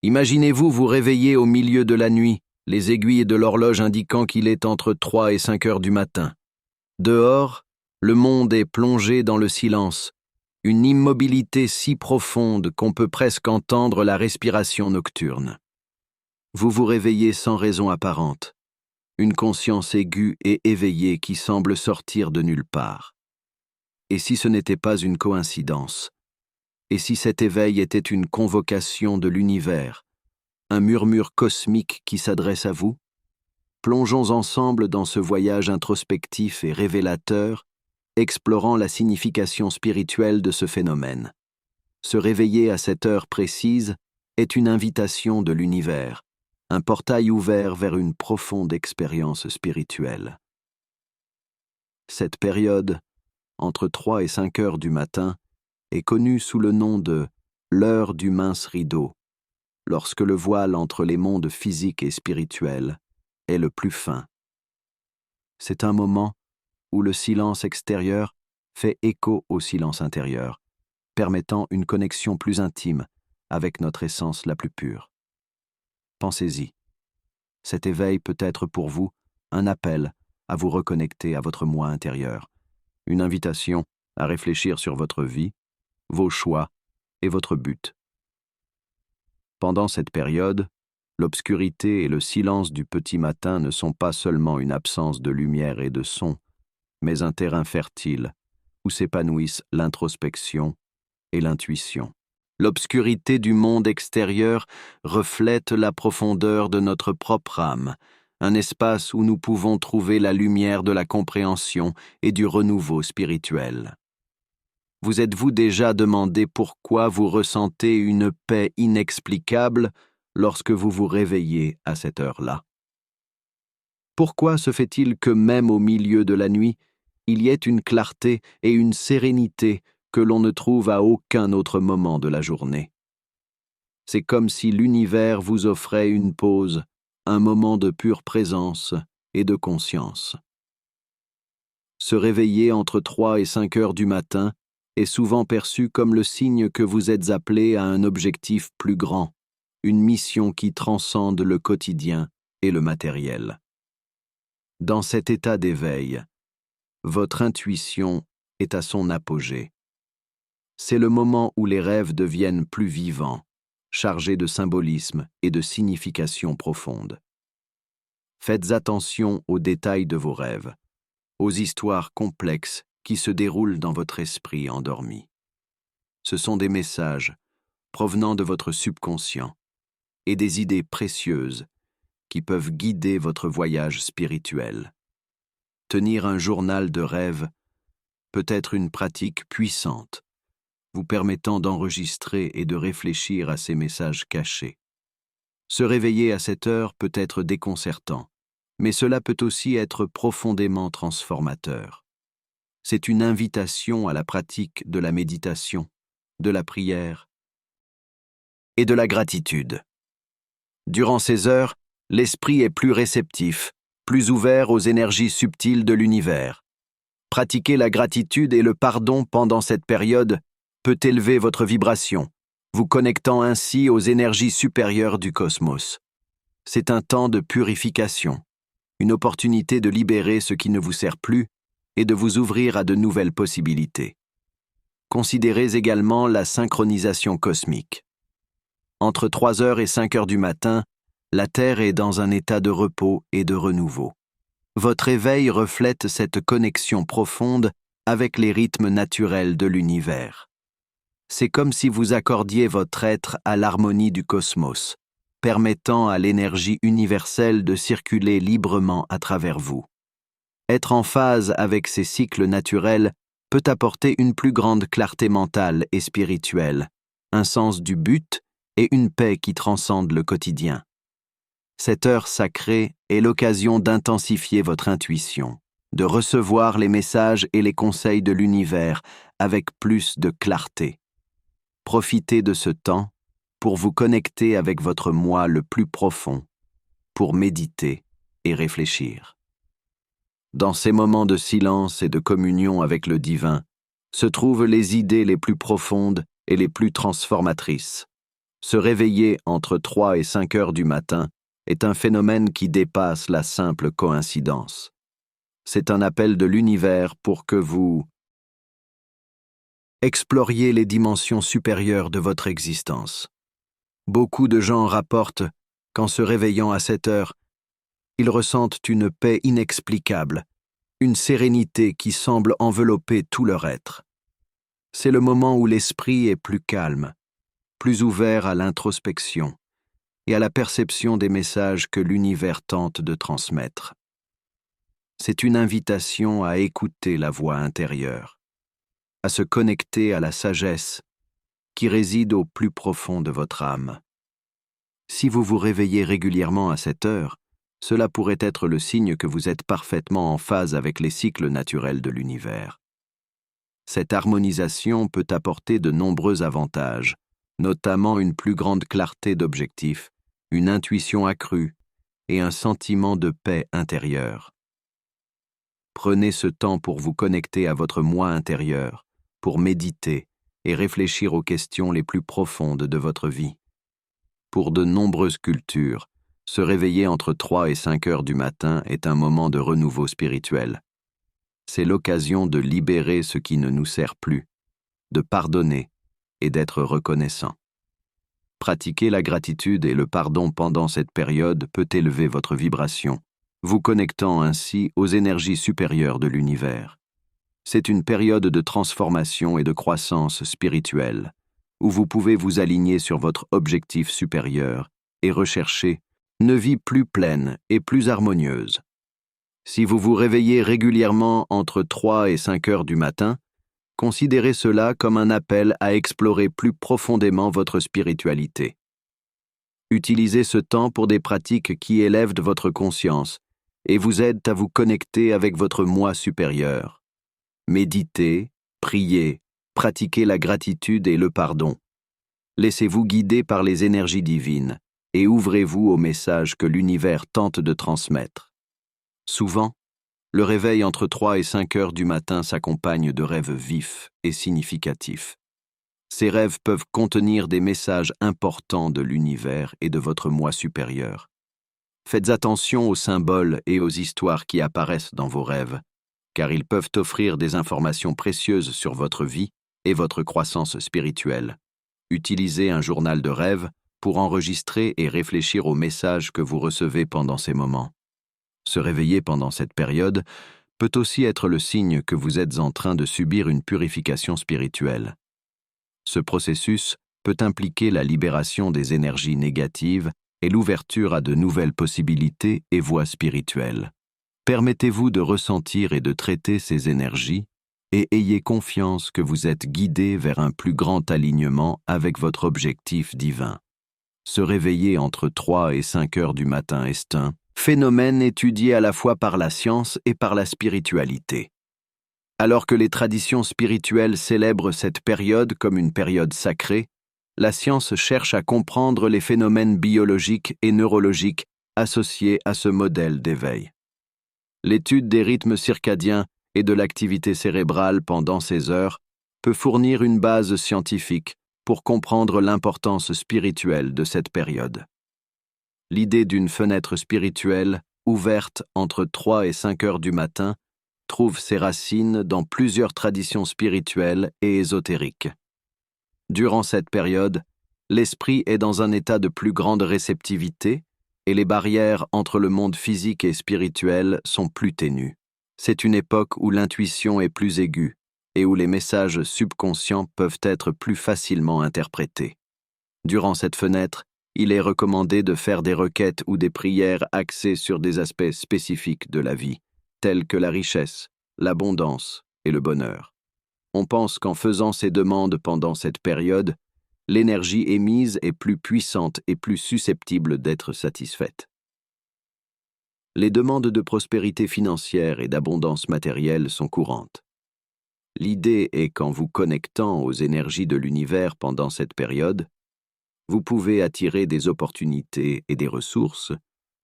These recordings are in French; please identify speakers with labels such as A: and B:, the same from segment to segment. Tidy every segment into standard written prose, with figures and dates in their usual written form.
A: Imaginez-vous vous réveiller au milieu de la nuit, les aiguilles de l'horloge indiquant qu'il est entre 3 et 5 heures du matin. Dehors, le monde est plongé dans le silence, une immobilité si profonde qu'on peut presque entendre la respiration nocturne. Vous vous réveillez sans raison apparente, une conscience aiguë et éveillée qui semble sortir de nulle part. Et si ce n'était pas une coïncidence? Et si cet éveil était une convocation de l'univers, un murmure cosmique qui s'adresse à vous? Plongeons ensemble dans ce voyage introspectif et révélateur, explorant la signification spirituelle de ce phénomène. Se réveiller à cette heure précise est une invitation de l'univers, un portail ouvert vers une profonde expérience spirituelle. Cette période, entre 3 et 5 heures du matin, est connue sous le nom de l'heure du mince rideau, lorsque le voile entre les mondes physiques et spirituels est le plus fin. C'est un moment où le silence extérieur fait écho au silence intérieur, permettant une connexion plus intime avec notre essence la plus pure. Pensez-y. Cet éveil peut être pour vous un appel à vous reconnecter à votre moi intérieur, une invitation à réfléchir sur votre vie, vos choix et votre but. Pendant cette période, l'obscurité et le silence du petit matin ne sont pas seulement une absence de lumière et de son, mais un terrain fertile où s'épanouissent l'introspection et l'intuition. L'obscurité du monde extérieur reflète la profondeur de notre propre âme, un espace où nous pouvons trouver la lumière de la compréhension et du renouveau spirituel. Vous êtes-vous déjà demandé pourquoi vous ressentez une paix inexplicable lorsque vous vous réveillez à cette heure-là? Pourquoi se fait-il que même au milieu de la nuit, il y ait une clarté et une sérénité que l'on ne trouve à aucun autre moment de la journée? C'est comme si l'univers vous offrait une pause, un moment de pure présence et de conscience. Se réveiller entre 3 et 5 heures du matin est souvent perçu comme le signe que vous êtes appelé à un objectif plus grand, une mission qui transcende le quotidien et le matériel. Dans cet état d'éveil, votre intuition est à son apogée. C'est le moment où les rêves deviennent plus vivants, chargés de symbolisme et de signification profonde. Faites attention aux détails de vos rêves, aux histoires complexes qui se déroulent dans votre esprit endormi. Ce sont des messages provenant de votre subconscient et des idées précieuses qui peuvent guider votre voyage spirituel. Tenir un journal de rêves peut être une pratique puissante, vous permettant d'enregistrer et de réfléchir à ces messages cachés. Se réveiller à cette heure peut être déconcertant, mais cela peut aussi être profondément transformateur. C'est une invitation à la pratique de la méditation, de la prière et de la gratitude. Durant ces heures, l'esprit est plus réceptif, plus ouvert aux énergies subtiles de l'univers. Pratiquer la gratitude et le pardon pendant cette période peut élever votre vibration, vous connectant ainsi aux énergies supérieures du cosmos. C'est un temps de purification, une opportunité de libérer ce qui ne vous sert plus et de vous ouvrir à de nouvelles possibilités. Considérez également la synchronisation cosmique. Entre 3 heures et 5 heures du matin, la Terre est dans un état de repos et de renouveau. Votre éveil reflète cette connexion profonde avec les rythmes naturels de l'univers. C'est comme si vous accordiez votre être à l'harmonie du cosmos, permettant à l'énergie universelle de circuler librement à travers vous. Être en phase avec ces cycles naturels peut apporter une plus grande clarté mentale et spirituelle, un sens du but et une paix qui transcende le quotidien. Cette heure sacrée est l'occasion d'intensifier votre intuition, de recevoir les messages et les conseils de l'univers avec plus de clarté. Profitez de ce temps pour vous connecter avec votre moi le plus profond, pour méditer et réfléchir. Dans ces moments de silence et de communion avec le divin, se trouvent les idées les plus profondes et les plus transformatrices. Se réveiller entre 3 et 5 heures du matin est un phénomène qui dépasse la simple coïncidence. C'est un appel de l'univers pour que vous exploriez les dimensions supérieures de votre existence. Beaucoup de gens rapportent qu'en se réveillant à cette heure, ils ressentent une paix inexplicable, une sérénité qui semble envelopper tout leur être. C'est le moment où l'esprit est plus calme, plus ouvert à l'introspection et à la perception des messages que l'univers tente de transmettre. C'est une invitation à écouter la voix intérieure, à se connecter à la sagesse qui réside au plus profond de votre âme. Si vous vous réveillez régulièrement à cette heure, cela pourrait être le signe que vous êtes parfaitement en phase avec les cycles naturels de l'univers. Cette harmonisation peut apporter de nombreux avantages, notamment une plus grande clarté d'objectifs, une intuition accrue et un sentiment de paix intérieure. Prenez ce temps pour vous connecter à votre moi intérieur, pour méditer et réfléchir aux questions les plus profondes de votre vie. Pour de nombreuses cultures, se réveiller entre 3 et 5 heures du matin est un moment de renouveau spirituel. C'est l'occasion de libérer ce qui ne nous sert plus, de pardonner et d'être reconnaissant. Pratiquer la gratitude et le pardon pendant cette période peut élever votre vibration, vous connectant ainsi aux énergies supérieures de l'univers. C'est une période de transformation et de croissance spirituelle, où vous pouvez vous aligner sur votre objectif supérieur et rechercher une vie plus pleine et plus harmonieuse. Si vous vous réveillez régulièrement entre 3 et 5 heures du matin, considérez cela comme un appel à explorer plus profondément votre spiritualité. Utilisez ce temps pour des pratiques qui élèvent votre conscience et vous aident à vous connecter avec votre moi supérieur. Méditez, priez, pratiquez la gratitude et le pardon. Laissez-vous guider par les énergies divines et ouvrez-vous aux messages que l'univers tente de transmettre. Souvent, le réveil entre 3 et 5 heures du matin s'accompagne de rêves vifs et significatifs. Ces rêves peuvent contenir des messages importants de l'univers et de votre moi supérieur. Faites attention aux symboles et aux histoires qui apparaissent dans vos rêves, car ils peuvent offrir des informations précieuses sur votre vie et votre croissance spirituelle. Utilisez un journal de rêve pour enregistrer et réfléchir aux messages que vous recevez pendant ces moments. Se réveiller pendant cette période peut aussi être le signe que vous êtes en train de subir une purification spirituelle. Ce processus peut impliquer la libération des énergies négatives et l'ouverture à de nouvelles possibilités et voies spirituelles. Permettez-vous de ressentir et de traiter ces énergies et ayez confiance que vous êtes guidé vers un plus grand alignement avec votre objectif divin. Se réveiller entre 3 et 5 heures du matin est un phénomène étudié à la fois par la science et par la spiritualité. Alors que les traditions spirituelles célèbrent cette période comme une période sacrée, la science cherche à comprendre les phénomènes biologiques et neurologiques associés à ce modèle d'éveil. L'étude des rythmes circadiens et de l'activité cérébrale pendant ces heures peut fournir une base scientifique pour comprendre l'importance spirituelle de cette période. L'idée d'une fenêtre spirituelle ouverte entre 3 et 5 heures du matin trouve ses racines dans plusieurs traditions spirituelles et ésotériques. Durant cette période, l'esprit est dans un état de plus grande réceptivité et les barrières entre le monde physique et spirituel sont plus ténues. C'est une époque où l'intuition est plus aiguë et où les messages subconscients peuvent être plus facilement interprétés. Durant cette fenêtre, il est recommandé de faire des requêtes ou des prières axées sur des aspects spécifiques de la vie, tels que la richesse, l'abondance et le bonheur. On pense qu'en faisant ces demandes pendant cette période, l'énergie émise est plus puissante et plus susceptible d'être satisfaite. Les demandes de prospérité financière et d'abondance matérielle sont courantes. L'idée est qu'en vous connectant aux énergies de l'univers pendant cette période, vous pouvez attirer des opportunités et des ressources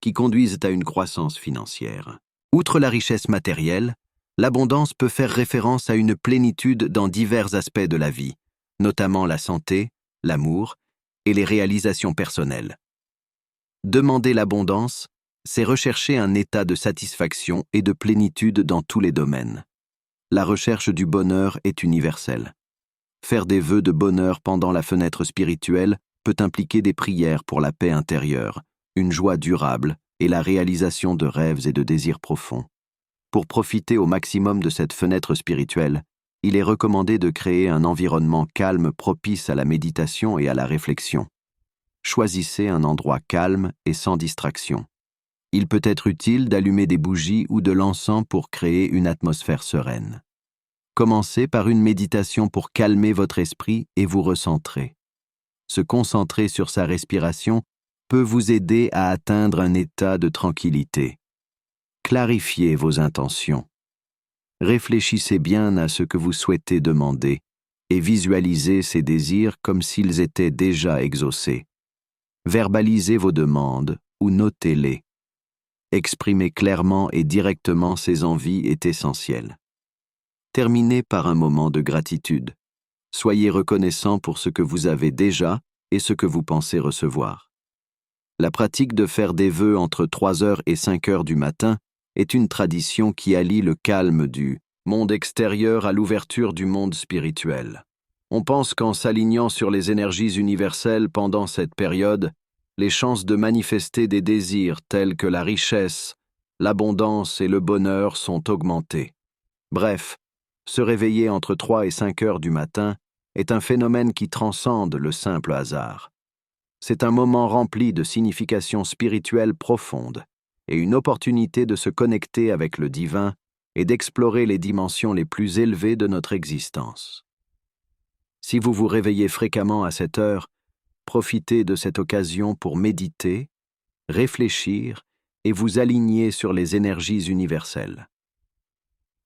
A: qui conduisent à une croissance financière. Outre la richesse matérielle, l'abondance peut faire référence à une plénitude dans divers aspects de la vie, notamment la santé, l'amour et les réalisations personnelles. Demander l'abondance, c'est rechercher un état de satisfaction et de plénitude dans tous les domaines. La recherche du bonheur est universelle. Faire des vœux de bonheur pendant la fenêtre spirituelle peut impliquer des prières pour la paix intérieure, une joie durable et la réalisation de rêves et de désirs profonds. Pour profiter au maximum de cette fenêtre spirituelle, il est recommandé de créer un environnement calme propice à la méditation et à la réflexion. Choisissez un endroit calme et sans distraction. Il peut être utile d'allumer des bougies ou de l'encens pour créer une atmosphère sereine. Commencez par une méditation pour calmer votre esprit et vous recentrer. Se concentrer sur sa respiration peut vous aider à atteindre un état de tranquillité. Clarifiez vos intentions. Réfléchissez bien à ce que vous souhaitez demander et visualisez ces désirs comme s'ils étaient déjà exaucés. Verbalisez vos demandes ou notez-les. Exprimer clairement et directement ces envies est essentiel. Terminez par un moment de gratitude. Soyez reconnaissant pour ce que vous avez déjà et ce que vous pensez recevoir. La pratique de faire des vœux entre 3h et 5h du matin est une tradition qui allie le calme du monde extérieur à l'ouverture du monde spirituel. On pense qu'en s'alignant sur les énergies universelles pendant cette période, les chances de manifester des désirs tels que la richesse, l'abondance et le bonheur sont augmentées. Bref, se réveiller entre 3 et 5 heures du matin est un phénomène qui transcende le simple hasard. C'est un moment rempli de significations spirituelles profondes et une opportunité de se connecter avec le divin et d'explorer les dimensions les plus élevées de notre existence. Si vous vous réveillez fréquemment à cette heure, profitez de cette occasion pour méditer, réfléchir et vous aligner sur les énergies universelles.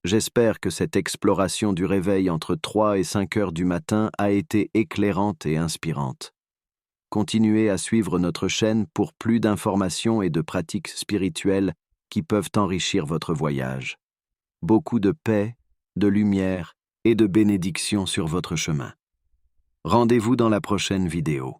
A: J'espère que cette exploration du réveil entre 3 et 5 heures du matin a été éclairante et inspirante. Continuez à suivre notre chaîne pour plus d'informations et de pratiques spirituelles qui peuvent enrichir votre voyage. Beaucoup de paix, de lumière et de bénédictions sur votre chemin. Rendez-vous dans la prochaine vidéo.